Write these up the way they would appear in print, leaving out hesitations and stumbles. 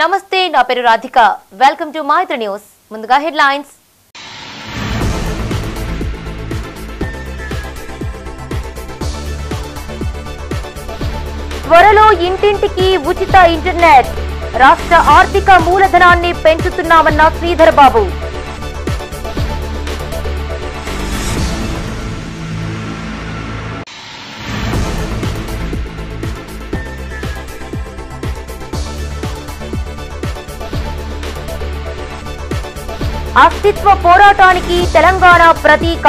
నమస్తే, నా పేరు Radhika. Welcome to Maitri news. ముందుగా హెడ్లైన్స్. త్వరలో ఇంటింటికి ఉచిత ఇంటర్నెట్. రాష్ట్ర ఆర్థిక మూలధనాన్ని పెంచుతున్నామన్న శ్రీధర్ బాబు. అస్తిత్వ పోరాటానికి తెలంగాణ ప్రతీక.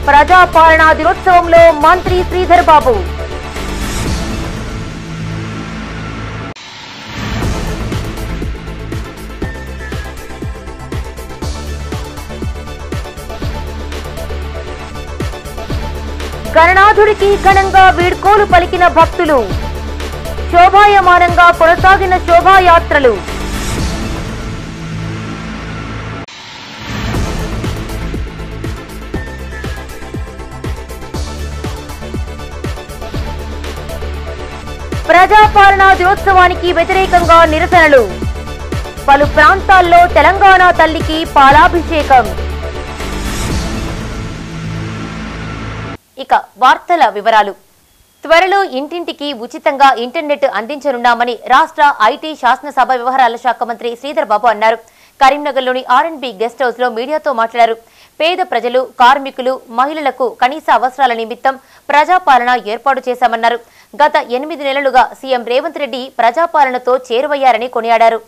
ప్రజాపాలనా దినోత్సవంలో మంత్రి శ్రీధర్ బాబు. గణనాథుడికి ఘనంగా వీడ్కోలు పలికిన భక్తులు. శోభాయమానంగా కొనసాగిన శోభాయాత్రలు. ప్రజాపాలనా దినోత్సవానికి వ్యతిరేకంగా నిరసనలు. పలు ప్రాంతాల్లో తెలంగాణ తల్లికి పాలాభిషేకం. ఇక వార్తల వివరాలు. త్వరలో ఇంటింటికి ఉచితంగా ఇంటర్నెట్ అందించనున్నామని రాష్ట్ర ఐటీ శాసనసభ వ్యవహారాల శాఖ మంత్రి శ్రీధర్ బాబు అన్నారు. కరీంనగర్లోని R&B గెస్ట్ హౌస్ లో మీడియాతో మాట్లాడారు. పేద ప్రజలు, కార్మికులు, మహిళలకు కనీస అవసరాల నిమిత్తం ప్రజాపాలన ఏర్పాటు చేశామన్నారు. గత 8 నెలలుగా సీఎం రేవంత్ రెడ్డి ప్రజాపాలనతో చేరువయ్యారని కొనియాడారు.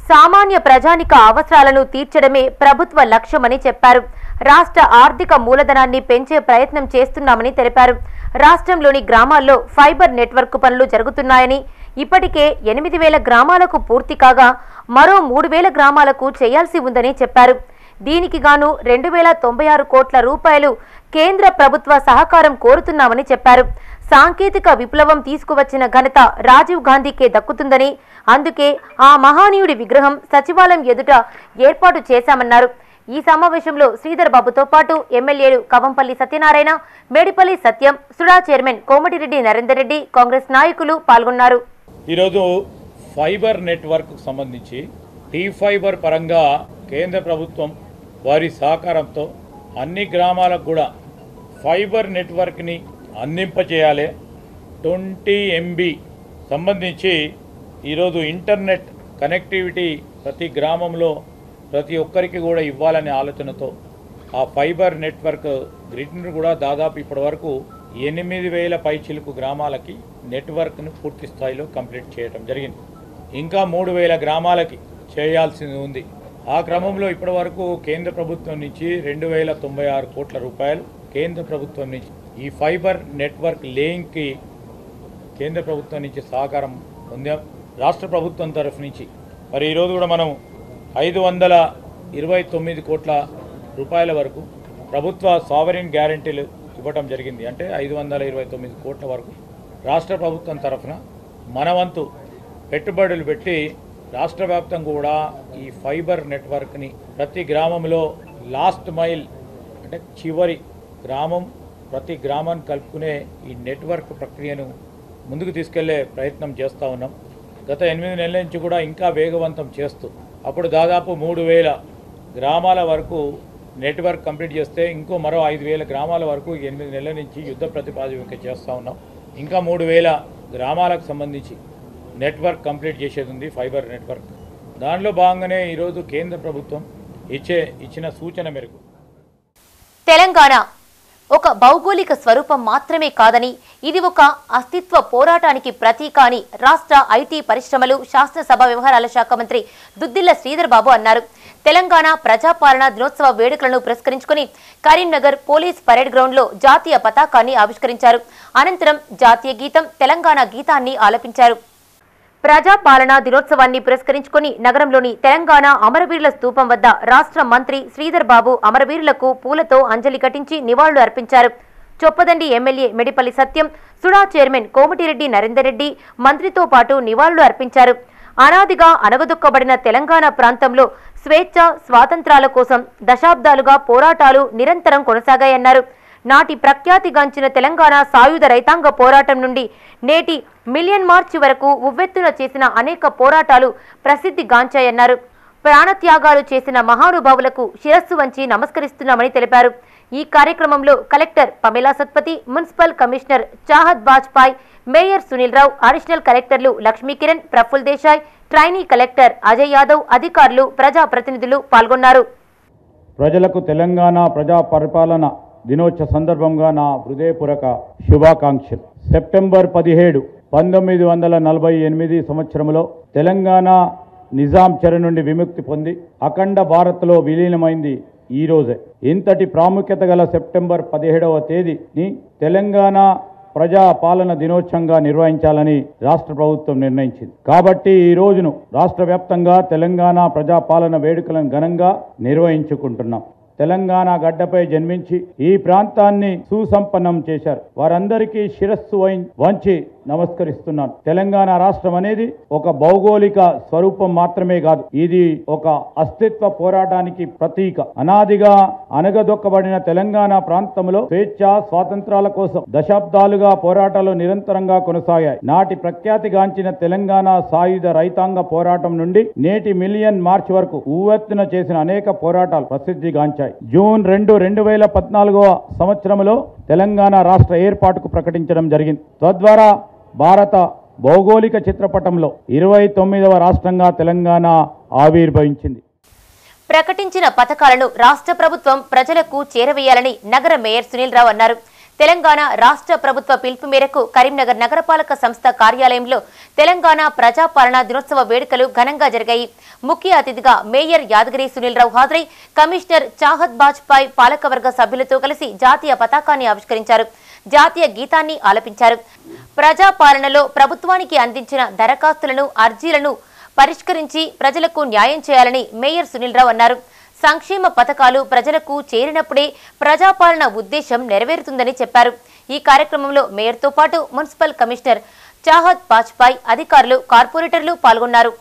సామాన్య ప్రజానిక అవసరాలను తీర్చడమే ప్రభుత్వ లక్ష్యమని చెప్పారు. రాష్ట్ర ఆర్థిక మూలధనాన్ని పెంచే ప్రయత్నం చేస్తున్నామని తెలిపారు. రాష్ట్రంలోని గ్రామాల్లో ఫైబర్ నెట్వర్క్ పనులు జరుగుతున్నాయని, ఇప్పటికే 8,000 గ్రామాలకు పూర్తి కాగా మరో 3,000 గ్రామాలకు చేయాల్సి ఉందని చెప్పారు. దీనికి గాను 2,096 కోట్ల రూపాయలు కేంద్ర ప్రభుత్వ సహకారం కోరుతున్నామని చెప్పారు. సాంకేతిక విప్లవం తీసుకువచ్చిన ఘనత రాజీవ్ గాంధీకే దక్కుతుందని, అందుకే ఆ మహానీయుడి విగ్రహం సచివాలయం ఎదుట ఏర్పాటు చేశామన్నారు. ఈ సమావేశంలో శ్రీధర్ బాబుతో పాటు ఎమ్మెల్యేలు కవంపల్లి సత్యనారాయణ, మేడిపల్లి సత్యం, సుడా చైర్మన్ కోమటిరెడ్డి నరేందర్ రెడ్డి, కాంగ్రెస్ నాయకులు పాల్గొన్నారు. ఈరోజు ఫైబర్ నెట్వర్క్ సంబంధించి టీ ఫైబర్ పరంగా కేంద్ర ప్రభుత్వం వారి సహకారంతో అన్ని గ్రామాలకు కూడా ఫైబర్ నెట్వర్క్ని అందింపచేయాలి. 20 MB సంబంధించి ఈరోజు ఇంటర్నెట్ కనెక్టివిటీ ప్రతి గ్రామంలో ప్రతి ఒక్కరికి కూడా ఇవ్వాలనే ఆలోచనతో ఆ ఫైబర్ నెట్వర్క్ గ్రిడ్ను కూడా దాదాపు ఇప్పటి వరకు 8,000 పైచిలుకు గ్రామాలకి నెట్వర్క్ను పూర్తి స్థాయిలో కంప్లీట్ చేయడం జరిగింది. ఇంకా 3,000 గ్రామాలకి చేయాల్సింది ఉంది. ఆ క్రమంలో ఇప్పటి వరకు కేంద్ర ప్రభుత్వం నుంచి 2,096 కోట్ల రూపాయలు కేంద్ర ప్రభుత్వం నుంచి ఈ ఫైబర్ నెట్వర్క్ లేయింగ్కి కేంద్ర ప్రభుత్వం నుంచి సహకారం పొందాం. రాష్ట్ర ప్రభుత్వం తరఫు నుంచి మరి ఈరోజు కూడా మనం 529 కోట్ల రూపాయల వరకు ప్రభుత్వ సావరిన్ గ్యారంటీలు ఇవ్వటం జరిగింది. అంటే 529 కోట్ల వరకు రాష్ట్ర ప్రభుత్వం తరఫున మనవంతు పెట్టుబడులు పెట్టి రాష్ట్ర వ్యాప్తంగా కూడా ఈ ఫైబర్ నెట్వర్క్ని ప్రతి గ్రామంలో లాస్ట్ మైల్ అంటే చివరి గ్రామం ప్రతి గ్రామాన్ని కలుపుకునే ఈ నెట్వర్క్ ప్రక్రియను ముందుకు తీసుకెళ్లే ప్రయత్నం చేస్తూ ఉన్నాం. గత 8 నెలల నుంచి కూడా ఇంకా వేగవంతం చేస్తూ అప్పుడు దాదాపు 3,000 గ్రామాల వరకు నెట్వర్క్ కంప్లీట్ చేస్తే ఇంకో మరో 5,000 గ్రామాల వరకు 8 నెలల నుంచి యుద్ధ ప్రతిపాదన చేస్తూ ఉన్నాం. ఇంకా 3,000 గ్రామాలకు సంబంధించి నెట్వర్క్ కంప్లీట్ చేసేది ఉంది ఫైబర్ నెట్వర్క్. దానిలో భాగంగానే ఈరోజు కేంద్ర ప్రభుత్వం ఇచ్చిన సూచన మేరకు తెలంగాణ ఒక భౌగోళిక స్వరూపం మాత్రమే కాదని, ఇది ఒక అస్తిత్వ పోరాటానికి ప్రతీక అని రాష్ట్ర ఐటీ పరిశ్రమలు శాసనసభ వ్యవహారాల శాఖ మంత్రి దుద్దిళ్ల శ్రీధర్ బాబు అన్నారు. తెలంగాణ ప్రజాపాలనా దినోత్సవ వేడుకలను పురస్కరించుకుని కరీంనగర్ పోలీస్ పరేడ్ గ్రౌండ్ లో జాతీయ పతాకాన్ని ఆవిష్కరించారు. అనంతరం జాతీయ గీతం, తెలంగాణ గీతాన్ని ఆలపించారు. ప్రజాపాలనా దినోత్సవాన్ని పురస్కరించుకుని నగరంలోని తెలంగాణ అమరవీరుల స్తూపం వద్ద రాష్ట్ర మంత్రి శ్రీధర్ బాబు అమరవీరులకు పూలతో అంజలి ఘటించి నివాళులు అర్పించారు. చొప్పదండి ఎమ్మెల్యే మేడిపల్లి సత్యం, సుడా చైర్మన్ కోమటిరెడ్డి నరేందర్ రెడ్డి మంత్రితో పాటు నివాళులు అర్పించారు. అనాదిగా అనగదొక్కబడిన తెలంగాణ ప్రాంతంలో స్వేచ్ఛ, స్వాతంత్రాల కోసం దశాబ్దాలుగా పోరాటాలు నిరంతరం కొనసాగాయన్నారు. నాటి ప్రఖ్యాతిగాంచిన తెలంగాణ సాయుధ రైతాంగ పోరాటం నుండి నేటి మిలియన్ మార్చ్ వరకు ఉవ్వెత్తున చేసిన అనేక పోరాటాలు ప్రసిద్ధిగాంచాయన్నారు. ప్రాణత్యాగాలు చేసిన మహానుభావులకు శిరస్సు వంచి నమస్కరిస్తున్నామని తెలిపారు. ఈ కార్యక్రమంలో collector Pamela Satpathy, municipal commissioner Chahat Bajpai, mayor Sunil Rao, additional కలెక్టర్లు లక్ష్మీకిరణ్, ప్రఫుల్ దేశాయ్, ట్రైనీ కలెక్టర్ అజయ్ యాదవ్, అధికారులు, ప్రజాప్రతినిధులు పాల్గొన్నారు. ప్రజలకు తెలంగాణ ప్రజా పరిపాలన దినోత్సవ సందర్భంగా నా హృదయపూర్వక శుభాకాంక్షలు. సెప్టెంబర్ 17, 1948 సంవత్సరంలో తెలంగాణ నిజాం చెర నుండి విముక్తి పొంది అఖండ భారత్లో విలీనమైంది ఈ రోజే. ఇంతటి ప్రాముఖ్యత గల సెప్టెంబర్ 17వ తేదీని తెలంగాణ ప్రజా పాలన దినోత్సవంగా నిర్వహించాలని రాష్ట్ర ప్రభుత్వం నిర్ణయించింది. కాబట్టి ఈ రోజును రాష్ట్ర వ్యాప్తంగా తెలంగాణ ప్రజాపాలన వేడుకలను ఘనంగా నిర్వహించుకుంటున్నాం. తెలంగాణ గడ్డపై జన్మించి ఈ ప్రాంతాన్ని సుసంపన్నం చేశారు. వారందరికీ శిరస్సు వంచి నమస్కరిస్తున్నాను. తెలంగాణ రాష్ట్రం అనేది ఒక భౌగోళిక స్వరూపం మాత్రమే కాదు, ఇది ఒక అస్తిత్వ పోరాటానికి ప్రతీక. అనాదిగా అనగదొక్కబడిన తెలంగాణ ప్రాంతంలో స్వేచ్ఛ స్వాతంత్రాల కోసం దశాబ్దాలుగా పోరాటాలు నిరంతరంగా కొనసాగాయి. నాటి ప్రఖ్యాతిగాంచిన తెలంగాణ సాయుధ రైతాంగ పోరాటం నుండి నేటి మిలియన్ మార్చ్ వరకు ఉవ్వెత్తున చేసిన అనేక పోరాటాలు ప్రసిద్ధిగాంచాయి. జూన్ 2, 2014వ సంవత్సరంలో తెలంగాణ రాష్ట్ర ఏర్పాటుకు ప్రకటించడం జరిగింది. తద్వారా భారత భౌగోళిక చిత్రపటంలో 29వ రాష్ట్రంగా తెలంగాణ ఆవిర్భవించింది. ప్రకటించిన పథకాలను రాష్ట్ర ప్రభుత్వం ప్రజలకు చేరవేయాలని నగర మేయర్ సునీల్ రావు అన్నారు. తెలంగాణ రాష్ట్ర ప్రభుత్వ పిలుపు మేరకు కరీంనగర్ నగరపాలక సంస్థ కార్యాలయంలో తెలంగాణ ప్రజాపాలన దినోత్సవ వేడుకలు ఘనంగా జరిగాయి. ముఖ్య అతిథిగా మేయర్ యాదగిరి సునీల్ రావు హాజరై కమిషనర్ చాహద్ బాజ్పాయ్ పాలకవర్గ సభ్యులతో కలిసి జాతీయ పతాకాన్ని ఆవిష్కరించారు. జాతీయ గీతాన్ని ఆలపించారు. ప్రజాపాలనలో ప్రభుత్వానికి అందించిన దరఖాస్తులను, అర్జీలను పరిష్కరించి ప్రజలకు న్యాయం చేయాలని మేయర్ సునీల్ రావు అన్నారు. సంక్షేమ పథకాలు ప్రజలకు చేరినప్పుడే ప్రజాపాలన ఉద్దేశం నెరవేరుతుందని చెప్పారు. ఈ కార్యక్రమంలో మేయర్తో పాటు మున్సిపల్ కమిషనర్ చాహద్ బాజ్పాయ్, అధికారులు, కార్పొరేటర్లు పాల్గొన్నారు.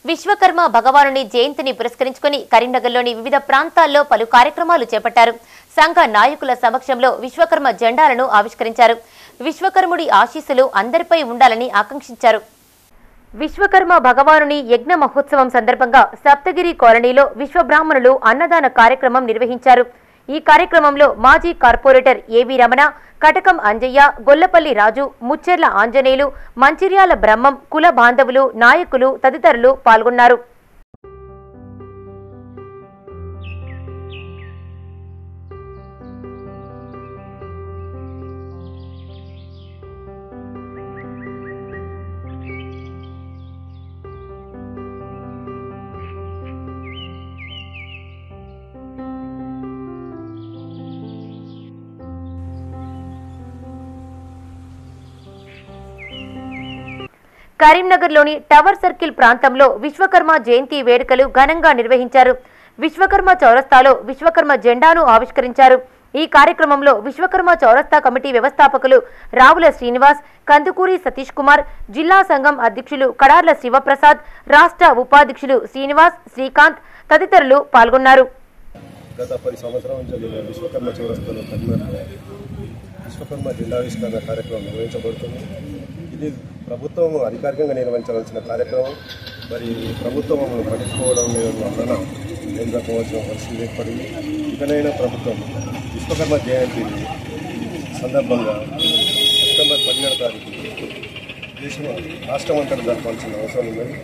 విశ్వకర్మ భగవానుని జయంతిని పురస్కరించుకుని కరీంనగర్లోని వివిధ ప్రాంతాల్లో పలు కార్యక్రమాలు చేపట్టారు. సంఘ నాయకుల సమక్షంలో విశ్వకర్మ జెండాలను ఆవిష్కరించారు. విశ్వకర్ముడి ఆశీస్సులు అందరిపై ఉండాలని ఆకాంక్షించారు. విశ్వకర్మ భగవానుని యజ్ఞ మహోత్సవం సందర్భంగా సప్తగిరి కాలనీలో విశ్వబ్రాహ్మణులు అన్నదాన కార్యక్రమం నిర్వహించారు. ఈ కార్యక్రమంలో మాజీ కార్పొరేటర్ ఏవి రమణ, కటకం అంజయ్య, గొల్లపల్లి రాజు, ముచ్చెర్ల ఆంజనేయులు, మంచిర్యాల బ్రహ్మం, కుల బాంధవులు, నాయకులు తదితరులు పాల్గొన్నారు. కరీంనగర్లోని టవర్ సర్కిల్ ప్రాంతంలో విశ్వకర్మ జయంతి వేడుకలు ఘనంగా నిర్వహించారు. విశ్వకర్మ చౌరస్తాలో విశ్వకర్మ జెండాను ఆవిష్కరించారు. ఈ కార్యక్రమంలో విశ్వకర్మ చౌరస్తా కమిటీ వ్యవస్థాపకులు రావుల శ్రీనివాస్, కందుకూరి సతీష్ కుమార్, జిల్లా సంఘం అధ్యక్షులు కడార్ల శివప్రసాద్, రాష్ట్ర ఉపాధ్యక్షులు శ్రీనివాస్, శ్రీకాంత్ తదితరులు పాల్గొన్నారు. గత 10 సంవత్సరాల నుంచి విశ్వకర్మ చౌరస్తాలో విశ్వకర్మ జెండావిష్కరణ కార్యక్రమం నిర్వహించబడుతుంది. ఇది ప్రభుత్వం అధికారికంగా నిర్వహించవలసిన కార్యక్రమం. మరి ప్రభుత్వం మమ్మల్ని పట్టించుకోవడం వలన ఎదుర్కోవాల్సిన పరిస్థితి ఏర్పడింది. ఇకనైనా ప్రభుత్వం విశ్వకర్మ జయంతి సందర్భంగా సెప్టెంబర్ 17వ తారీఖు దేశం రాష్ట్రం అంతా జరపాల్సిన అవసరం ఉన్నది.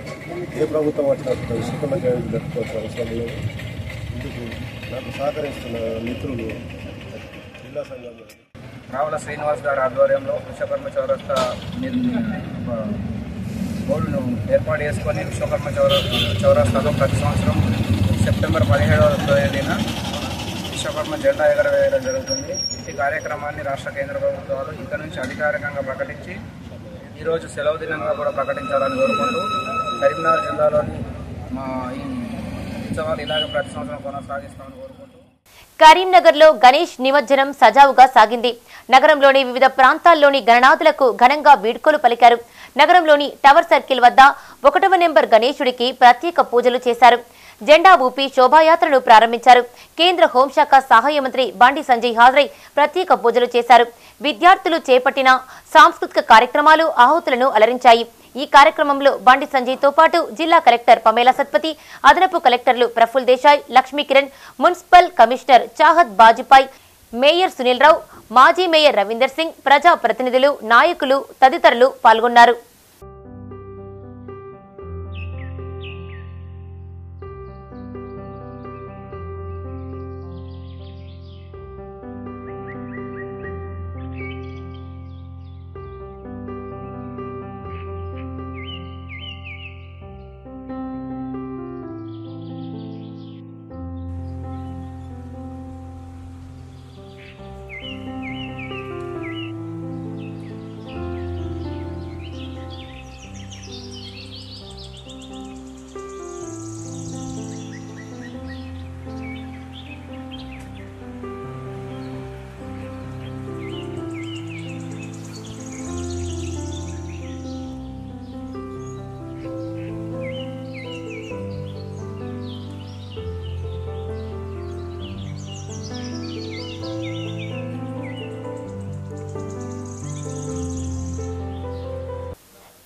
ఏ ప్రభుత్వం వచ్చినా విశ్వకర్మ జయంతి జరుపుకోవాల్సిన అవసరం ఉన్నది. ఇందుకు నాకు సహకరిస్తున్న మిత్రులు జిల్లా సంఘం రావుల శ్రీనివాస్ గారి ఆధ్వర్యంలో విశ్వకర్మ చౌరస్తా బోర్డును ఏర్పాటు చేసుకొని విశ్వకర్మ చౌరస్తాలో ప్రతి సంవత్సరం సెప్టెంబర్ 17వ తేదీన విశ్వకర్మ జెండా ఎగరవేయడం జరుగుతుంది. ఈ కార్యక్రమాన్ని రాష్ట్ర కేంద్ర ప్రభుత్వాలు ఇక్కడ నుంచి అధికారికంగా ప్రకటించి ఈరోజు సెలవు దినంగా కూడా ప్రకటించాలని కోరుకుంటూ కరీంనగర్ జిల్లాలోని మా ఈ ఉత్సవాలు ఇలాగే ప్రతి సంవత్సరం కొనసాగిస్తామని కోరుకుంటూ కరీంనగర్లో గణేష్ నిమజ్జనం సజావుగా సాగింది. నగరంలోని వివిధ ప్రాంతాల్లోని గణనాథులకు ఘనంగా వీడ్కోలు పలికారు. నగరంలోని టవర్ సర్కిల్ వద్ద 1వ నెంబర్ గణేశుడికి ప్రత్యేక పూజలు చేశారు. జెండా ఊపి శోభాయాత్రను ప్రారంభించారు. కేంద్ర హోంశాఖ సహాయ మంత్రి బండి సంజయ్ హాజరై ప్రత్యేక పూజలు చేశారు. విద్యార్థులు చేపట్టిన సాంస్కృతిక కార్యక్రమాలు ఆహుతులను అలరించాయి. ఈ కార్యక్రమంలో బండి సంజయ్తో పాటు జిల్లా కలెక్టర్ పమేలా సత్పతి, అదనపు కలెక్టర్లు Praful Desai, Lakshmi Kiran, municipal commissioner Chahat Bajpai, mayor Sunil Rao, మాజీ మేయర్ రవీందర్ సింగ్, ప్రజా ప్రతినిధులు, నాయకులు తదితరులు పాల్గొన్నారు.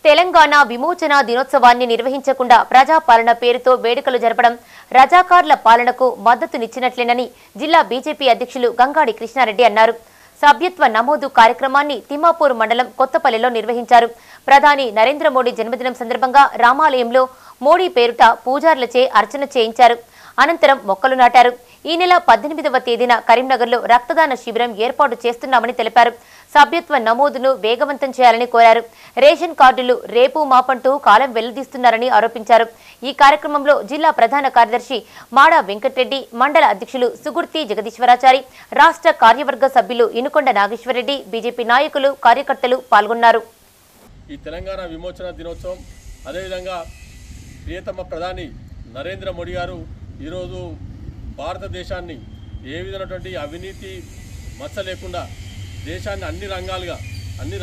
తెలంగాణ విమోచన దినోత్సవాన్ని నిర్వహించకుండా ప్రజాపాలన పేరుతో వేడుకలు జరపడం రజాకార్ల పాలనకు మద్దతునిచ్చినట్లేనని జిల్లా బీజేపీ అధ్యక్షులు గంగాడి కృష్ణారెడ్డి అన్నారు. సభ్యత్వ నమోదు కార్యక్రమాన్ని తిమ్మాపూర్ మండలం కొత్తపల్లిలో నిర్వహించారు. ప్రధాని నరేంద్ర మోడీ జన్మదినం సందర్భంగా రామాలయంలో మోడీ పేరుట పూజారులచే అర్చన చేయించారు. అనంతరం మొక్కలు నాటారు. ఈ నెల 18వ తేదీన కరీంనగర్లో రక్తదాన శిబిరం ఏర్పాటు చేస్తున్నామని తెలిపారు. సభ్యత్వ నమోదును వేగవంతం చేయాలని కోరారు. రేషన్ కార్డులు రేపు మాపంటూ కాలం వెల్లదీస్తున్నారని ఆరోపించారు. ఈ కార్యక్రమంలో జిల్లా ప్రధాన కార్యదర్శి మాడా వెంకటరెడ్డి, మండల అధ్యక్షులు సుగుర్తి జగదీశ్వరాచారి, రాష్ట్ర కార్యవర్గ సభ్యులు ఇనుకొండ నాగేశ్వరరెడ్డి, బీజేపీ నాయకులు, కార్యకర్తలు పాల్గొన్నారు. ఈ తెలంగాణ విమోచన దినోత్సవం అదేవిధంగా ప్రియతమ ప్రధాని నరేంద్ర మోడీ గారు ఈరోజు భారతదేశాన్ని ఏ విధమైనటువంటి అవినీతి మచ్చ లేకుండా దేశాన్ని అన్ని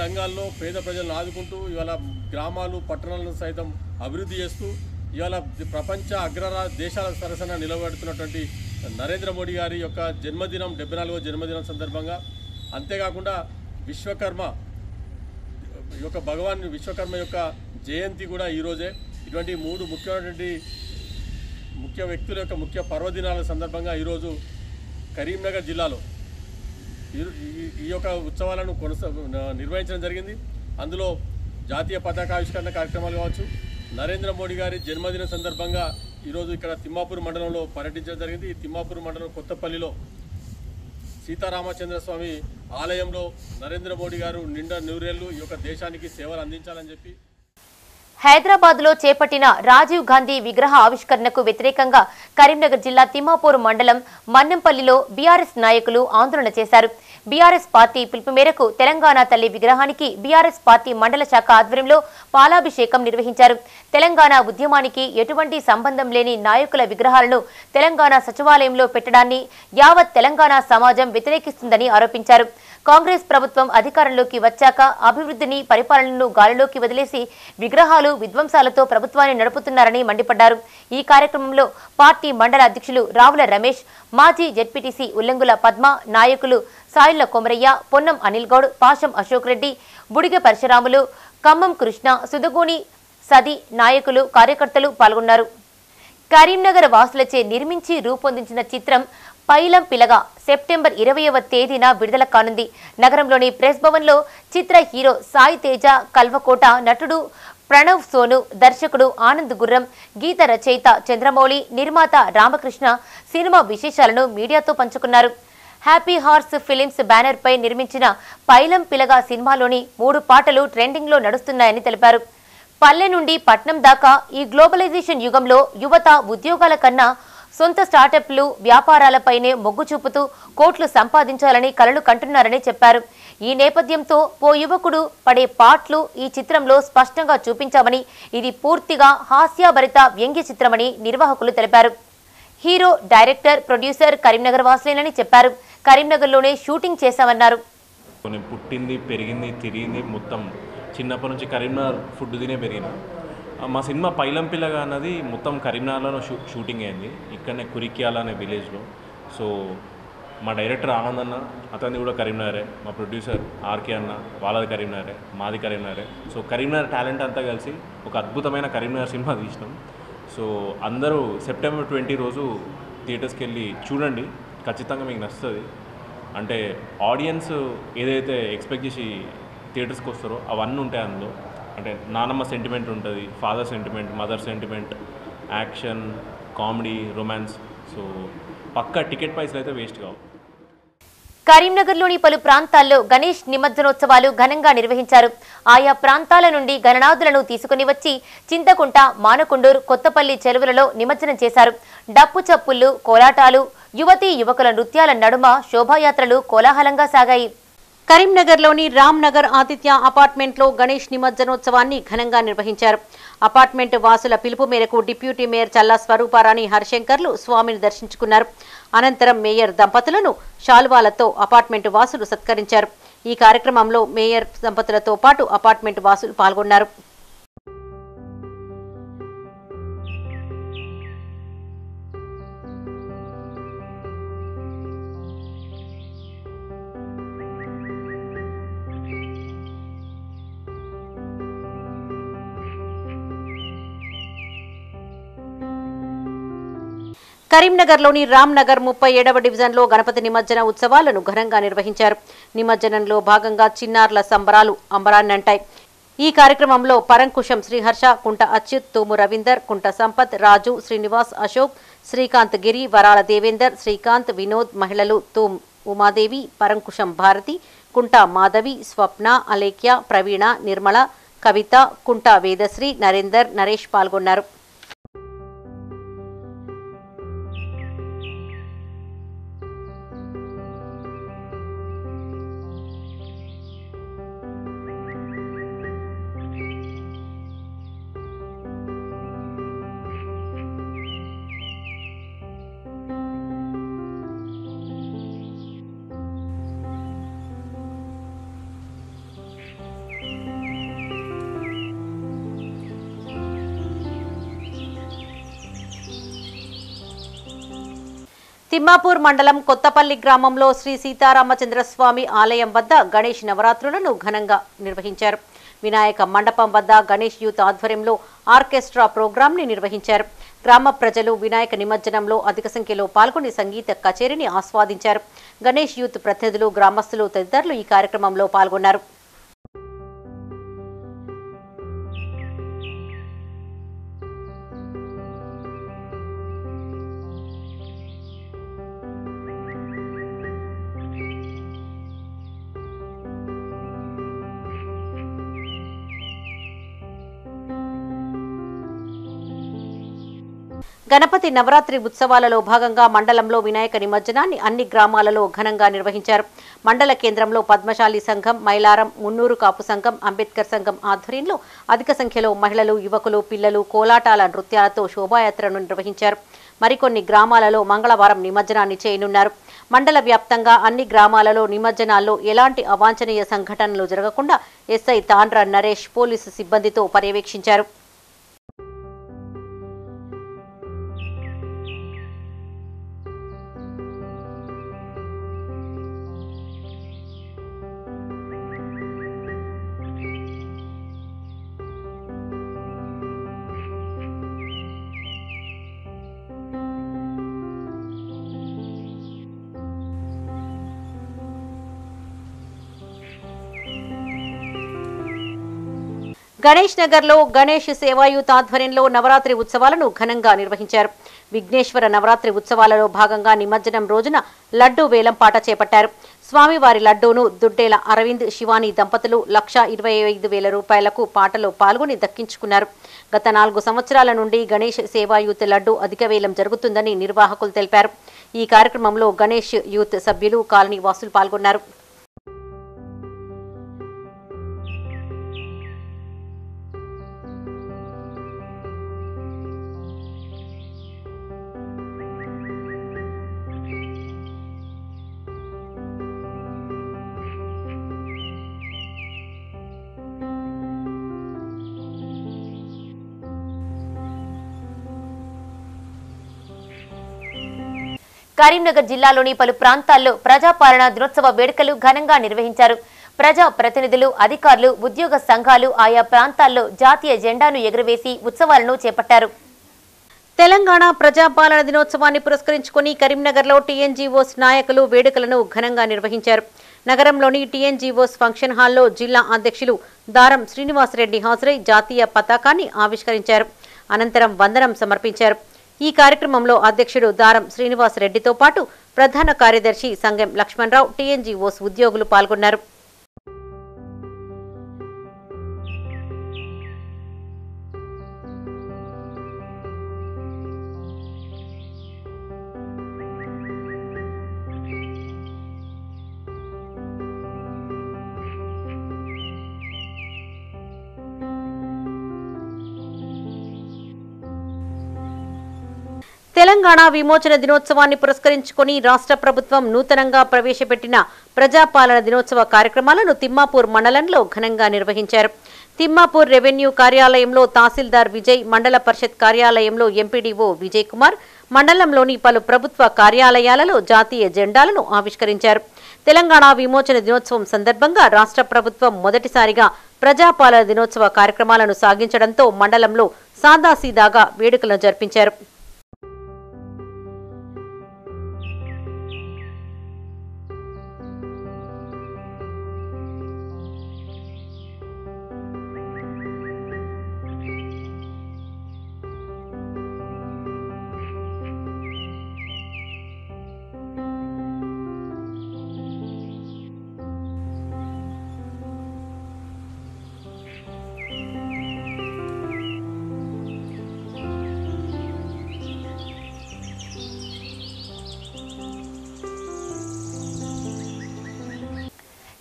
రంగాల్లో పేద ప్రజలను ఆదుకుంటూ ఇవాళ గ్రామాలు పట్టణాలను సైతం అభివృద్ధి చేస్తూ ఇవాళ ప్రపంచ దేశాల సరసన నిలబెడుతున్నటువంటి నరేంద్ర మోడీ గారి యొక్క జన్మదినం 74వ జన్మదినం సందర్భంగా అంతేకాకుండా విశ్వకర్మ యొక్క జయంతి కూడా ఈరోజే. ఇటువంటి 3 ముఖ్య వ్యక్తుల యొక్క ముఖ్య పర్వదినాల సందర్భంగా ఈరోజు కరీంనగర్ జిల్లాలో ఈ యొక్క ఉత్సవాలను నిర్వహించడం జరిగింది. అందులో జాతీయ పతాకావిష్కరణ కార్యక్రమాలు కావచ్చు, నరేంద్ర మోడీ గారి జన్మదిన సందర్భంగా ఈరోజు ఇక్కడ తిమ్మాపూర్ మండలంలో పర్యటించడం జరిగింది. ఈ తిమ్మాపూర్ మండలం కొత్తపల్లిలో సీతారామచంద్ర స్వామి ఆలయంలో నరేంద్ర మోడీ గారు నిండా నూరేళ్లు ఈ యొక్క దేశానికి సేవలు అందించాలని చెప్పి హైదరాబాద్ లో చేపట్టిన రాజీవ్ గాంధీ విగ్రహ ఆవిష్కరణకు వ్యతిరేకంగా కరీంనగర్ జిల్లా తిమ్మాపూర్ మండలం మన్నెంపల్లిలో బీఆర్ఎస్ నాయకులు ఆందోళన చేశారు. బీఆర్ఎస్ పార్టీ పిలుపు మేరకు తెలంగాణ తల్లి విగ్రహానికి బీఆర్ఎస్ పార్టీ మండల శాఖ ఆధ్వర్యంలో పాలాభిషేకం నిర్వహించారు. తెలంగాణ ఉద్యమానికి ఎటువంటి సంబంధం లేని నాయకుల విగ్రహాలను తెలంగాణ సచివాలయంలో పెట్టడాన్ని యావత్ తెలంగాణ సమాజం వ్యతిరేకిస్తుందని ఆరోపించారు. కాంగ్రెస్ ప్రభుత్వం అధికారంలోకి వచ్చాక అభివృద్ధిని, పరిపాలనను గాలిలోకి వదిలేసి విగ్రహాలు, విధ్వంసాలతో ప్రభుత్వాన్ని నడుపుతున్నారని మండిపడ్డారు. ఈ కార్యక్రమంలో పార్టీ మండల అధ్యక్షులు రావుల రమేష్, మాజీ జెడ్పీటీసీ ఉల్లంగుల పద్మ, నాయకులు సాయిళ్ల కొమరయ్య, పొన్నం అనిల్ గౌడ్, పాశం అశోక్ రెడ్డి, బుడిగ పరశురాములు, ఖమ్మం కృష్ణ, సుదగోని సది నాయకులు, కార్యకర్తలు పాల్గొన్నారు. కరీంనగర్ వాసులచే నిర్మించి రూపొందించిన చిత్రం పైలం పిలగ సెప్టెంబర్ 20వ తేదీన విడుదల కానుంది. నగరంలోని ప్రెస్ భవన్లో చిత్ర హీరో సాయి తేజ, కల్వకోట నటుడు ప్రణవ్ సోను, దర్శకుడు ఆనంద్ గుర్రం, గీత రచయిత చంద్రమౌళి, నిర్మాత రామకృష్ణ సినిమా విశేషాలను మీడియాతో పంచుకున్నారు. హ్యాపీ హార్స్ ఫిలిమ్స్ బ్యానర్ పై నిర్మించిన పైలం పిలగ సినిమాలోని 3 పాటలు ట్రెండింగ్ లో నడుస్తున్నాయని తెలిపారు. పల్లె నుండి పట్నం దాకా ఈ గ్లోబలైజేషన్ యుగంలో యువత ఉద్యోగాల కన్నా సొంత స్టార్టప్లు, వ్యాపారాలపైనే మొగ్గు చూపుతూ కోట్లు సంపాదించాలని కలలు కంటున్నారని చెప్పారు. ఈ నేపథ్యంతో ఓ యువకుడు పడే పాటలు ఈ చిత్రంలో స్పష్టంగా చూపించామని, ఇది పూర్తిగా హాస్యభరిత వ్యంగ్య చిత్రమని నిర్వాహకులు తెలిపారు. హీరో, డైరెక్టర్, ప్రొడ్యూసర్ కరీంనగర్ వాసులేనని చెప్పారు. కరీంనగర్లోనే షూటింగ్ చేశామన్నారు. నేను పుట్టింది, పెరిగింది, తిరిగింది మొత్తం చిన్నప్పటి నుంచి కరీంనగర్ ఫుడ్ తినే పెరిగిన. మా సినిమా పైలం పిల్లగ అన్నది మొత్తం కరీంనగర్లో షూటింగ్ అయింది, ఇక్కడనే కురిక్యాల అనే విలేజ్లో. సో మా డైరెక్టర్ ఆనంద్ అన్న, అతనిది కూడా కరీంనగరే. మా ప్రొడ్యూసర్ ఆర్కే అన్న, వాళ్ళది కరీంనగరే, మాది కరీంనగరే. సో కరీంనగర్ టాలెంట్ అంతా కలిసి ఒక అద్భుతమైన కరీంనగర్ సినిమా తీసినాం. సో అందరూ సెప్టెంబర్ 20 రోజు థియేటర్స్కి వెళ్ళి చూడండి, ఖచ్చితంగా మీకు నచ్చుతుంది. అంటే ఆడియన్స్ ఏదైతే ఎక్స్పెక్ట్ చేసి థియేటర్స్కి వస్తారో అవన్నీ ఉంటాయి అందులో. అంటే నానమ్మ సెంటిమెంట్ ఉంటుంది, father sentiment, mother sentiment, action, comedy, romance. So పక్కా టికెట్ ప్రైస్లు అయితే వేస్ట్ కావు. కరీంనగర్లోని పలు ప్రాంతాల్లో గణేష్ నిమజ్జనోత్సవాలు ఘనంగా నిర్వహించారు. ఆయా ప్రాంతాల నుండి గణనాథులను తీసుకుని వచ్చి చింతకుంట, మానకొండూరు, కొత్తపల్లి చెరువులలో నిమజ్జనం చేశారు. డప్పు చప్పుళ్లు, కోలాటాలు, యువతీ యువకుల నృత్యాల నడుమ శోభాయాత్రలు కోలాహలంగా సాగాయి. కరీంనగర్లోని రామ్ నగర్ ఆతిథ్య అపార్ట్మెంట్లో గణేష్ నిమజ్జనోత్సవాన్ని ఘనంగా నిర్వహించారు. అపార్ట్మెంట్ వాసుల పిలుపు మేరకు డిప్యూటీ మేయర్ చల్లా స్వరూపారాణి హరిశంకర్లు స్వామిని దర్శించుకున్నారు. అనంతరం మేయర్ దంపతులను శాలువాలతో అపార్ట్మెంట్ వాసులు సత్కరించారు. ఈ కార్యక్రమంలో మేయర్ దంపతులతో పాటు అపార్ట్మెంట్ వాసులు పాల్గొన్నారు. కరీంనగర్లోని రామ్ నగర్ 37వ డివిజన్లో గణపతి నిమజ్జన ఉత్సవాలను ఘనంగా నిర్వహించారు. నిమజ్జనంలో భాగంగా చిన్నారుల సంబరాలు అంబరాన్నంటాయి. ఈ కార్యక్రమంలో పరంకుశం శ్రీహర్ష, కుంట అచ్యుత్, తూము రవీందర్, కుంట సంపత్, రాజు, శ్రీనివాస్, అశోక్, శ్రీకాంత్ గిరి, వరాల దేవేందర్, శ్రీకాంత్, వినోద్, మహిళలు తూమ్ ఉమాదేవి, పరంకుశం భారతి, కుంట మాధవి, స్వప్న, అలేఖ్య, ప్రవీణ, నిర్మల, కవిత, కుంట వేదశ్రీ, నరేందర్, నరేష్ పాల్గొన్నారు. తిమ్మాపూర్ మండలం కొత్తపల్లి గ్రామంలో శ్రీ సీతారామచంద్రస్వామి ఆలయం వద్ద గణేష్ నవరాత్రులను ఘనంగా నిర్వహించారు. వినాయక మండపం వద్ద గణేష్ యూత్ ఆధ్వర్యంలో ఆర్కెస్ట్రా ప్రోగ్రాంని నిర్వహించారు. గ్రామ ప్రజలు వినాయక నిమజ్జనంలో అధిక సంఖ్యలో పాల్గొని సంగీత కచేరీని ఆస్వాదించారు. గణేష్ యూత్ ప్రతినిధులు, గ్రామస్తులు తదితరులు ఈ కార్యక్రమంలో పాల్గొన్నారు. గణపతి నవరాత్రి ఉత్సవాలలో భాగంగా మండలంలో వినాయక నిమజ్జనాన్ని అన్ని గ్రామాలలో ఘనంగా నిర్వహించారు. మండల కేంద్రంలో పద్మశాలి సంఘం, మైలారం, మున్నూరు కాపు సంఘం, అంబేద్కర్ సంఘం ఆధ్వర్యంలో అధిక సంఖ్యలో మహిళలు, యువకులు, పిల్లలు కోలాటాల నృత్యాలతో శోభాయాత్రను నిర్వహించారు. మరికొన్ని గ్రామాలలో మంగళవారం నిమజ్జనాన్ని చేయనున్నారు. మండల వ్యాప్తంగా అన్ని గ్రామాలలో నిమజ్జనాల్లో ఎలాంటి అవాంఛనీయ సంఘటనలు జరగకుండా ఎస్ఐ తాండ్ర నరేష్ పోలీసు సిబ్బందితో పర్యవేక్షించారు. గణేష్ నగర్లో గణేష్ సేవాయూత్ ఆధ్వర్యంలో నవరాత్రి ఉత్సవాలను ఘనంగా నిర్వహించారు. విఘ్నేశ్వర నవరాత్రి ఉత్సవాలలో భాగంగా నిమజ్జనం రోజున లడ్డూ వేలంపాట చేపట్టారు. స్వామివారి లడ్డూను దుడ్డేల అరవింద్ శివాని దంపతులు 1,25,000 రూపాయలకు పాటలో పాల్గొని దక్కించుకున్నారు. గత 4 సంవత్సరాల నుండి గణేష్ సేవాయూత్ లడ్డూ అధిక వేలం జరుగుతుందని నిర్వాహకులు తెలిపారు. ఈ కార్యక్రమంలో గణేష్ యూత్ సభ్యులు, కాలనీ వాసులు పాల్గొన్నారు. కరీంనగర్ జిల్లాలోని పలు ప్రాంతాల్లో ప్రజాపాలన దినోత్సవ వేడుకలు ఘనంగా నిర్వహించారు. ప్రజా ప్రతినిధులు, అధికారులు, ఉద్యోగ సంఘాలు ఆయా ప్రాంతాల్లో జాతీయ జెండాను ఎగురవేసి ఉత్సవాలను చేపట్టారు. తెలంగాణ ప్రజాపాలన దినోత్సవాన్ని పురస్కరించుకుని కరీంనగర్లో టీఎన్జీఓస్ నాయకులు వేడుకలను ఘనంగా నిర్వహించారు. నగరంలోని టీఎన్జీఓస్ ఫంక్షన్ హాల్లో జిల్లా అధ్యక్షులు దారం శ్రీనివాసరెడ్డి హాజరై జాతీయ పతాకాన్ని ఆవిష్కరించారు. అనంతరం వందనం సమర్పించారు. ఈ కార్యక్రమంలో అధ్యక్షుడు దారం శ్రీనివాసరెడ్డితో పాటు ప్రధాన కార్యదర్శి సంగెం లక్ష్మణరావు, టీఎన్జీఓస్ ఉద్యోగులు పాల్గొన్నారు. తెలంగాణ విమోచన దినోత్సవాన్ని పురస్కరించుకుని రాష్ట్ర ప్రభుత్వం నూతనంగా ప్రవేశపెట్టిన ప్రజాపాలన దినోత్సవ కార్యక్రమాలను తిమ్మాపూర్ మండలంలో ఘనంగా నిర్వహించారు. తిమ్మాపూర్ రెవెన్యూ కార్యాలయంలో తహసీల్దార్ విజయ్, మండల పరిషత్ కార్యాలయంలో ఎంపీడీఓ విజయ్ కుమార్, మండలంలోని పలు ప్రభుత్వ కార్యాలయాలలో జాతీయ జెండాలను ఆవిష్కరించారు. తెలంగాణ విమోచన దినోత్సవం సందర్భంగా రాష్ట్ర ప్రభుత్వం మొదటిసారిగా ప్రజాపాలన దినోత్సవ కార్యక్రమాలను సాగించడంతో మండలంలో సాదాసీదాగా వేడుకలను జరిపించారు.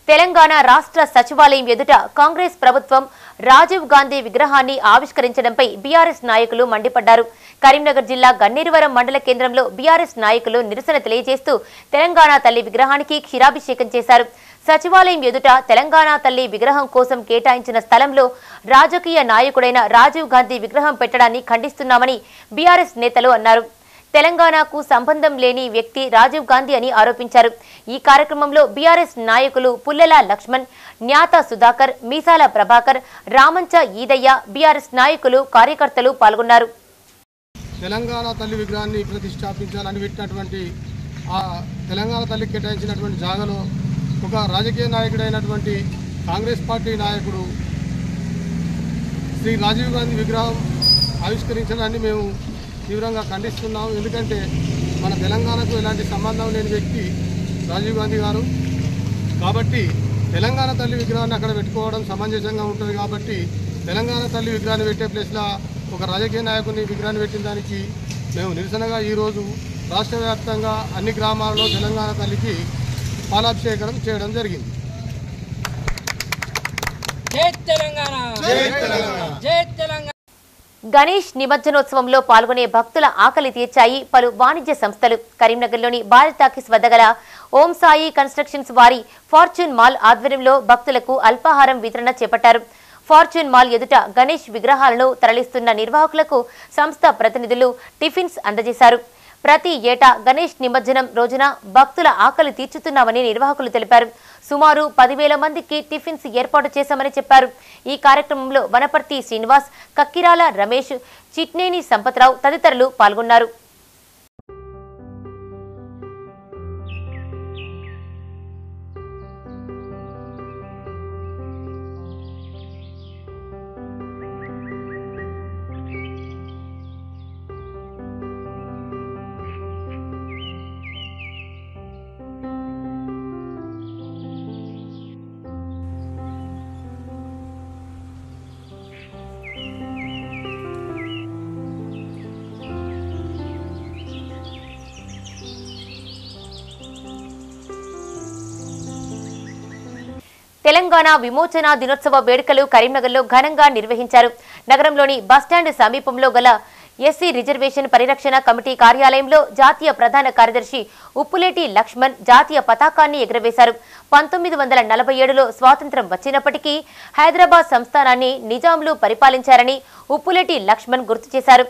తెలంగాణ రాష్ట్ర సచివాలయం ఎదుట కాంగ్రెస్ ప్రభుత్వం రాజీవ్ గాంధీ విగ్రహాన్ని ఆవిష్కరించడంపై బీఆర్ఎస్ నాయకులు మండిపడ్డారు. కరీంనగర్ జిల్లా గన్నేరువరం మండల కేంద్రంలో బీఆర్ఎస్ నాయకులు నిరసన తెలియజేస్తూ తెలంగాణ తల్లి విగ్రహానికి క్షీరాభిషేకం చేశారు. సచివాలయం ఎదుట తెలంగాణ తల్లి విగ్రహం కోసం కేటాయించిన స్థలంలో రాజకీయ నాయకుడైన రాజీవ్ గాంధీ విగ్రహం పెట్టడాన్ని ఖండిస్తున్నామని బీఆర్ఎస్ నేతలు అన్నారు. తెలంగాణకు సంబంధం లేని వ్యక్తి రాజీవ్ గాంధీ అని ఆరోపించారు. ఈ కార్యక్రమంలో బీఆర్ఎస్ నాయకులు పుల్లెల లక్ష్మణ్, న్యాత సుధాకర్, మీసాల ప్రభాకర్, రామంచ ఈదయ్య, బీఆర్ఎస్ నాయకులు, కార్యకర్తలు పాల్గొన్నారు. తెలంగాణ తల్లి విగ్రహాన్ని ప్రతిష్టాపించాలని పెట్టినటువంటి ఆ తెలంగాణ తల్లి కేటాయించినటువంటి జాగాలో ఒక రాజకీయ నాయకుడైనటువంటి కాంగ్రెస్ పార్టీ నాయకుడు శ్రీ రాజీవ్ గాంధీ విగ్రహం ఆవిష్కరించడాన్ని మేము తీవ్రంగా ఖండిస్తున్నాం. ఎందుకంటే మన తెలంగాణకు ఎలాంటి సంబంధం లేని వ్యక్తి రాజీవ్ గాంధీ గారు. కాబట్టి తెలంగాణ తల్లి విగ్రహాన్ని అక్కడ పెట్టుకోవడం సమంజసంగా ఉంటుంది. కాబట్టి తెలంగాణ తల్లి విగ్రహాన్ని పెట్టే ప్లేస్లో ఒక రాజకీయ నాయకుని విగ్రహాన్ని పెట్టిన దానికి మేము నిరసనగా ఈరోజు రాష్ట్ర వ్యాప్తంగా అన్ని గ్రామాల్లో తెలంగాణ తల్లికి పాలాభిషేకం చేయడం జరిగింది. గణేష్ నిమజ్జనోత్సవంలో పాల్గొనే భక్తుల ఆకలి తీర్చాయి పలు వాణిజ్య సంస్థలు. కరీంనగర్లోని భారత్ టాకీస్ వద్ద గల ఓం సాయి కన్స్ట్రక్షన్స్ వారి ఫార్చ్యూన్ మాల్ ఆధ్వర్యంలో భక్తులకు అల్పాహారం వితరణ చేపట్టారు. ఫార్చ్యూన్ మాల్ ఎదుట గణేష్ విగ్రహాలను తరలిస్తున్న నిర్వాహకులకు సంస్థ ప్రతినిధులు టిఫిన్స్ అందజేశారు. ప్రతి ఏటా గణేష్ నిమజ్జనం రోజున భక్తుల ఆకలి తీర్చుతున్నామని నిర్వాహకులు తెలిపారు. సుమారు 10,000 మందికి టిఫిన్స్ ఏర్పాటు చేశామని చెప్పారు. ఈ కార్యక్రమంలో వనపర్తి శ్రీనివాస్, కక్కిరాల రమేష్, చిట్నేని సంపత్రావు తదితరులు పాల్గొన్నారు. తెలంగాణ విమోచన దినోత్సవ వేడుకలు కరీంనగర్లో ఘనంగా నిర్వహించారు. నగరంలోని బస్టాండ్ సమీపంలో గల ఎస్సీ రిజర్వేషన్ పరిరక్షణ కమిటీ కార్యాలయంలో జాతీయ ప్రధాన కార్యదర్శి ఉప్పులేటి లక్ష్మణ్ జాతీయ పతాకాన్ని ఎగురవేశారు. 1947లో స్వాతంత్ర్యం వచ్చినప్పటికీ హైదరాబాద్ సంస్థానాన్ని నిజాంలు పరిపాలించారని ఉప్పులేటి లక్ష్మణ్ గుర్తు చేశారు.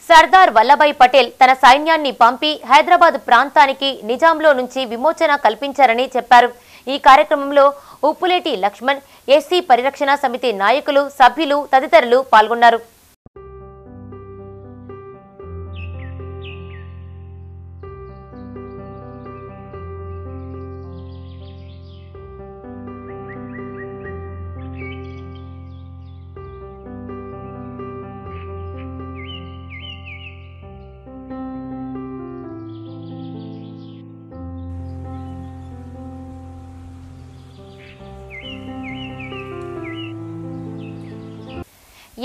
సర్దార్ వల్లభాయ్ పటేల్ తన సైన్యాన్ని పంపి హైదరాబాద్ ప్రాంతానికి నిజాంలో నుంచి విమోచన కల్పించారని చెప్పారు. ఈ కార్యక్రమంలో ఉప్పులేటి లక్ష్మణ్, ఎస్సీ పరిరక్షణ సమితి నాయకులు, సభ్యులు తదితరులు పాల్గొన్నారు.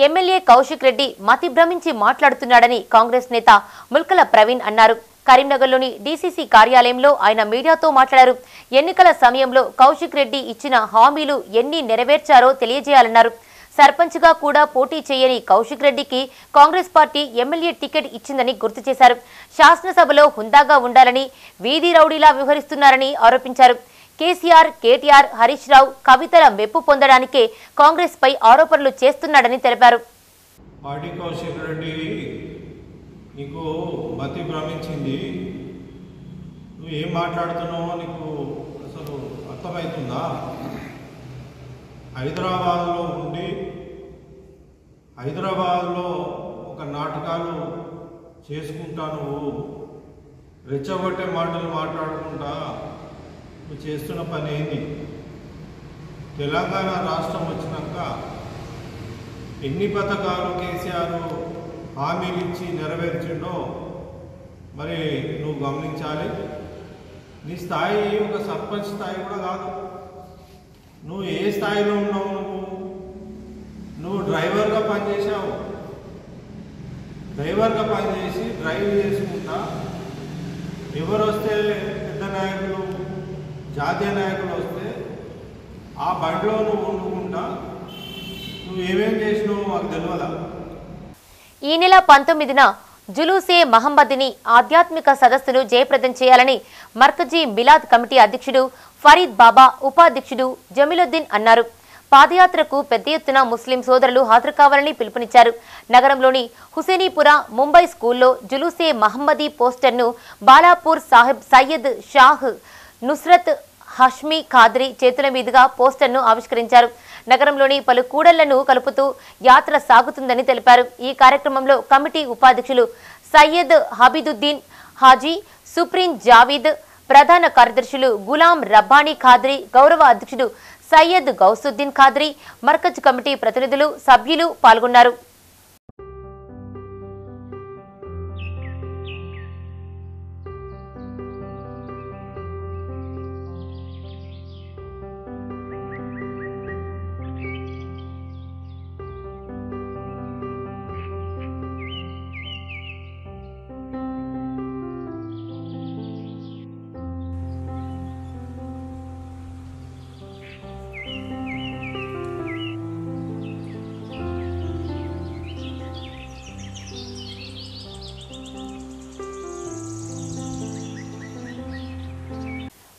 ఎమ్మెల్యే కౌశిక్ రెడ్డి మతి భ్రమించి మాట్లాడుతున్నాడని కాంగ్రెస్ నేత ముల్కల ప్రవీణ్ అన్నారు. కరీంనగర్లోని డీసీసీ కార్యాలయంలో ఆయన మీడియాతో మాట్లాడారు. ఎన్నికల సమయంలో కౌశిక్ రెడ్డి ఇచ్చిన హామీలు ఎన్ని నెరవేర్చారో తెలియజేయాలన్నారు. సర్పంచ్గా కూడా పోటీ చేయని కౌశిక్ రెడ్డికి కాంగ్రెస్ పార్టీ ఎమ్మెల్యే టికెట్ ఇచ్చిందని గుర్తు చేశారు. శాసనసభలో హుందాగా ఉండాలని వీధి రౌడీలా వ్యవహరిస్తున్నారని ఆరోపించారు. కేసీఆర్, కేటీఆర్, హరీష్ రావు, కవితల మెప్పు పొందడానికే కాంగ్రెస్ పై ఆరోపణలు చేస్తున్నాడని తెలిపారు. పార్టీ కౌశిక్ రెడ్డి నీకు మతి భ్రమించింది, నువ్వు ఏం మాట్లాడుతున్నావో నీకు అసలు అర్థమవుతుందా? హైదరాబాద్లో ఉండి హైదరాబాద్లో ఒక నాటకాలు చేసుకుంటా నువ్వు రెచ్చగొట్టే మాటలు మాట్లాడుకుంటా నువ్వు చేస్తున్న పని ఏంది? తెలంగాణ రాష్ట్రం వచ్చినాక ఎన్ని పథకాలు కేసీఆర్ హామీలు ఇచ్చి నెరవేర్చిండో మరి నువ్వు గమనించాలి. నీ స్థాయి ఒక సర్పంచ్ స్థాయి కూడా కాదు. నువ్వు ఏ స్థాయిలో ఉన్నావు? నువ్వు డ్రైవర్గా పనిచేసావు. డ్రైవర్గా పనిచేసి డ్రైవ్ చేసుకుంటా ఎవరు వస్తే పెద్ద నాయకులు, జాతీయ నాయకులు వస్తే ఆ బండిలో నువ్వు వండుకుంటా నువ్వు ఏమేం చేసినావు మాకు తెలియదా? ఈ నెల 19న జులూసే మహమ్మద్ని ఆధ్యాత్మిక సదస్సును జయప్రదం చేయాలని మర్కజీ మిలాద్ కమిటీ అధ్యక్షుడు ఫరీద్ బాబా, ఉపాధ్యక్షుడు జమీలుద్దీన్ అన్నారు. పాదయాత్రకు పెద్ద ఎత్తున ముస్లిం సోదరులు హాజరు కావాలని పిలుపునిచ్చారు. నగరంలోని హుసేనీపురా ముంబై స్కూల్లో జులూసే మహమ్మదీ పోస్టర్ను బాలాపూర్ సాహిబ్ సయ్యద్ షాహ్ నుస్రత్ హష్మీ ఖాద్రీ చేతుల మీదుగా పోస్టర్ను ఆవిష్కరించారు. నగరంలోని పలు కూడళ్లను కలుపుతూ యాత్ర సాగుతుందని తెలిపారు. ఈ కార్యక్రమంలో కమిటీ ఉపాధ్యక్షులు సయ్యద్ హబీదుద్దీన్ హాజీ, సుప్రీం జావీద్, ప్రధాన కార్యదర్శులు గులాం రబ్బానీ ఖాద్రీ, గౌరవ అధ్యక్షుడు సయ్యద్ గౌసుద్దీన్ ఖాద్రీ, మర్కజ్ కమిటీ ప్రతినిధులు, సభ్యులు పాల్గొన్నారు.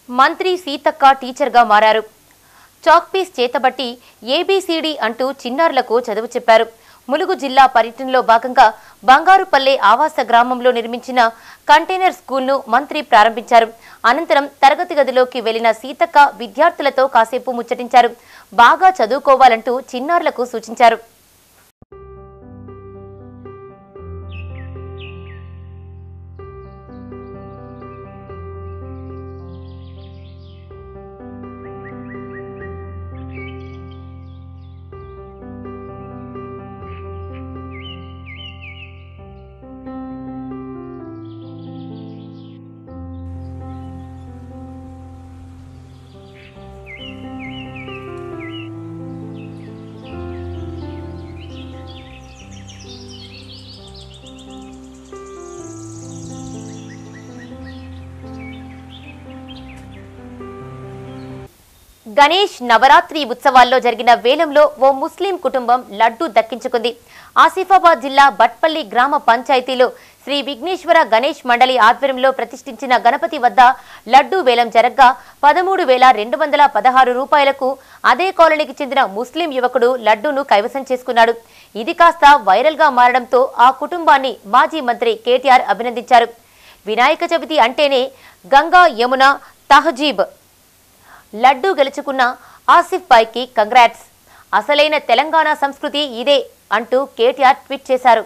మంత్రి సీతక్క టీచర్గా మారారు. చాక్పీస్ చేతబట్టి ఏబీసీడీ అంటూ చిన్నారులకు చదువు చెప్పారు. ములుగు జిల్లా పర్యటనలో భాగంగా బంగారుపల్లె ఆవాస గ్రామంలో నిర్మించిన కంటైనర్ స్కూల్ను మంత్రి ప్రారంభించారు. అనంతరం తరగతి గదిలోకి వెళ్లిన సీతక్క విద్యార్థులతో కాసేపు ముచ్చటించారు. బాగా చదువుకోవాలంటూ చిన్నారులకు సూచించారు. గణేష్ నవరాత్రి ఉత్సవాల్లో జరిగిన వేలంలో ఓ ముస్లిం కుటుంబం లడ్డూ దక్కించుకుంది. ఆసిఫాబాద్ జిల్లా బట్పల్లి గ్రామ పంచాయతీలో శ్రీ విఘ్నేశ్వర గణేష్ మండలి ఆధ్వర్యంలో ప్రతిష్ఠించిన గణపతి వద్ద లడ్డూ వేలం జరగ్గా 13,216 రూపాయలకు అదే కాలనీకి చెందిన ముస్లిం యువకుడు లడ్డూను కైవసం చేసుకున్నాడు. ఇది కాస్త వైరల్ గా మారడంతో ఆ కుటుంబాన్ని మాజీ మంత్రి కేటీఆర్ అభినందించారు. వినాయక చవితి అంటేనే గంగా యమున తహజీబ్. లడ్డూ గెలుచుకున్న ఆసిఫ్ బాయ్కి కంగ్రాట్స్. అసలైన తెలంగాణ సంస్కృతి ఇదే అంటూ కేటీఆర్ ట్వీట్ చేశారు.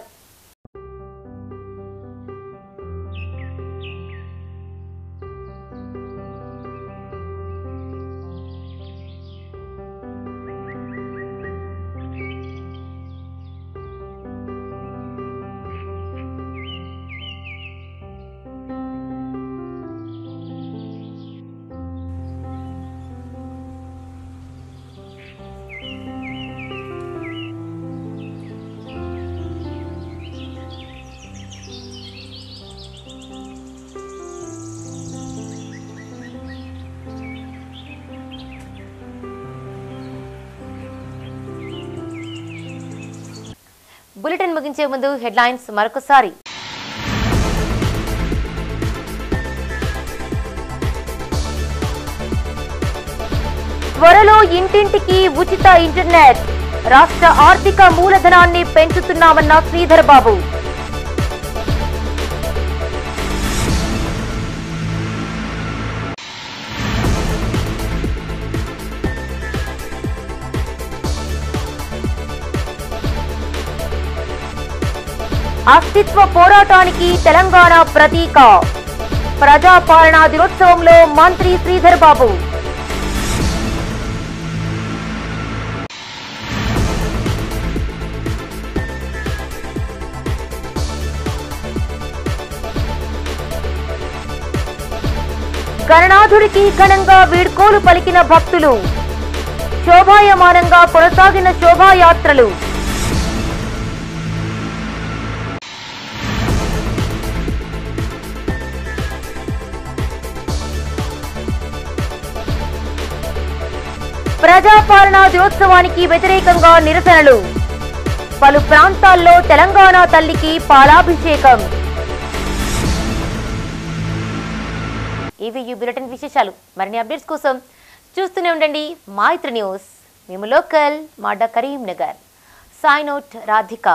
బులెటిన్ ముగించే ముందు హెడ్లైన్స్ మరొకసారి. త్వరలో ఇంటింటికి ఉచిత ఇంటర్నెట్. రాష్ట్ర ఆర్థిక మూలధనాన్ని పెంచుతున్నామన్న శ్రీధర్ బాబు. అస్తిత్వ పోరాటానికి తెలంగాణ ప్రతీక. ప్రజాపాలనా దినోత్సవంలో మంత్రి శ్రీధర్ బాబు. గణనాథుడికి ఘనంగా వీడ్కోలు పలికిన భక్తులు. శోభాయమానంగా కొనసాగిన శోభాయాత్రలు. ప్రజాపాలనా దినోత్సవానికి వ్యతిరేకంగా నిరసనలు. పలు ప్రాంతాల్లో తెలంగాణ తల్లికి పాలాభిషేకం. ఇవి ఈ బులెటిన్ విశేషాలు. మరిన్ని అప్డేట్స్ కోసం చూస్తూనే ఉండండి మైత్రి న్యూస్. మేము లోకల్ మాడా కరీంనగర్. Sign out Radhika.